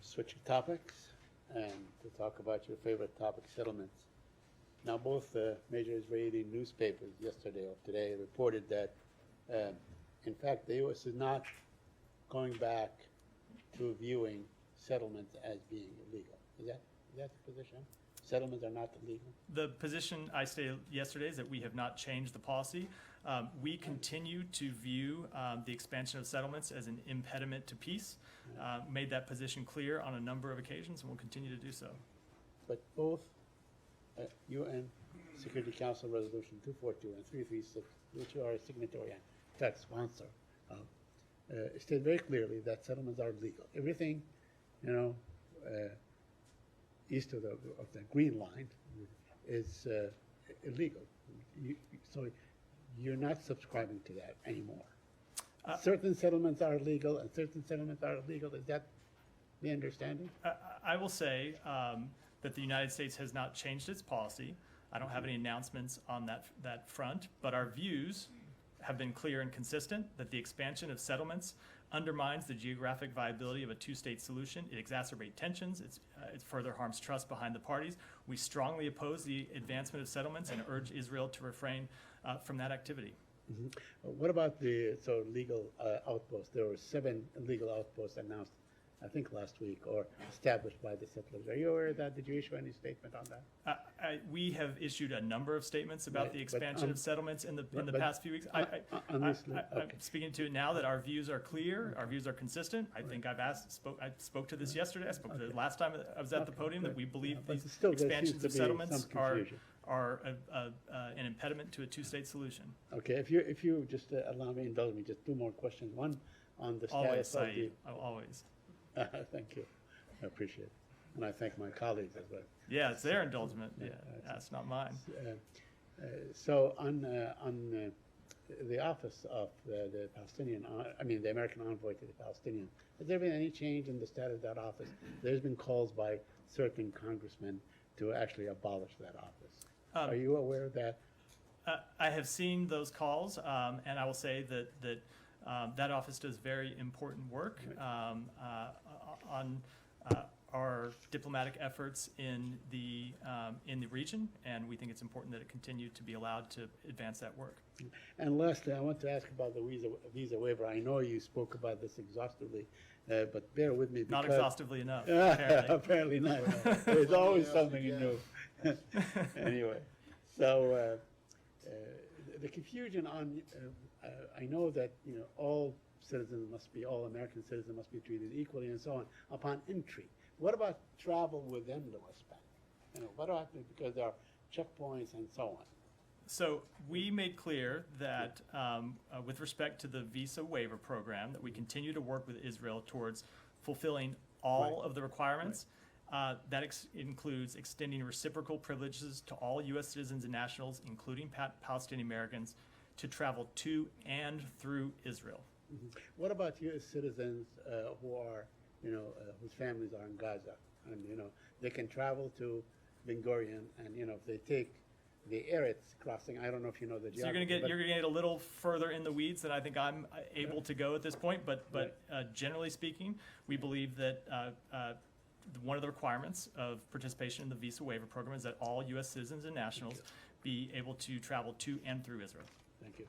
Switching topics and to talk about your favorite topic, settlements. Now, both major Israeli newspapers yesterday or today reported that, in fact, the U.S. is not going back to viewing settlements as being illegal. Is that the position? Settlements are not illegal? The position I stated yesterday is that we have not changed the policy. We continue to view the expansion of settlements as an impediment to peace. Made that position clear on a number of occasions and will continue to do so. But both UN Security Council Resolution 242 and 336, which you are a signatory and in fact sponsor, state very clearly that settlements are legal. Everything, east of the green line is illegal. So you're not subscribing to that anymore. Certain settlements are legal and certain settlements are illegal. Is that the understanding? I will say that the United States has not changed its policy. I don't have any announcements on that front, but our views have been clear and consistent that the expansion of settlements undermines the geographic viability of a two-state solution. It exacerbates tensions. It further harms trust behind the parties. We strongly oppose the advancement of settlements and urge Israel to refrain from that activity. Mm-hmm. What about the legal outposts? There were 7 legal outposts announced, I think, last week or established by the settlers. Are you aware of that? Did you issue any statement on that? We have issued a number of statements about the expansion of settlements in the past few weeks. I'm speaking to it now that our views are clear, our views are consistent. I think I spoke to this yesterday. I spoke to it last time I was at the podium that we believe these expansions of settlements are an impediment to a two-state solution. Okay, if you just allow me, indulge me, just 2 more questions. One on the status of the... Always. Thank you. I appreciate it. And I thank my colleagues as well. Yeah, it's their indulgence. Yeah, that's not mine. So on the office of the Palestinian, the American envoy to the Palestinians, has there been any change in the status of that office? There's been calls by certain congressmen to actually abolish that office. Are you aware of that? I have seen those calls, and I will say that that office does very important work on our diplomatic efforts in the region, and we think it's important that it continue to be allowed to advance that work. And lastly, I want to ask about the visa waiver. I know you spoke about this exhaustively, but bear with me. Not exhaustively enough, apparently. Apparently not. There's always something new. Anyway, so the confusion on, I know that all all American citizens must be treated equally and so on upon entry. What about travel within the West Bank? What about, because there are checkpoints and so on? So we made clear that with respect to the visa waiver program, that we continue to work with Israel towards fulfilling all of the requirements. That includes extending reciprocal privileges to all U.S. citizens and nationals, including Palestinian Americans, to travel to and through Israel. Mm-hmm. What about U.S. citizens who are, whose families are in Gaza, and they can travel to Ben Gurion, and if they take the Eretz crossing, I don't know if you know the geography. So you're gonna get a little further in the weeds than I think I'm able to go at this point, but generally speaking, we believe that one of the requirements of participation in the visa waiver program is that all U.S. citizens and nationals be able to travel to and through Israel. Thank you.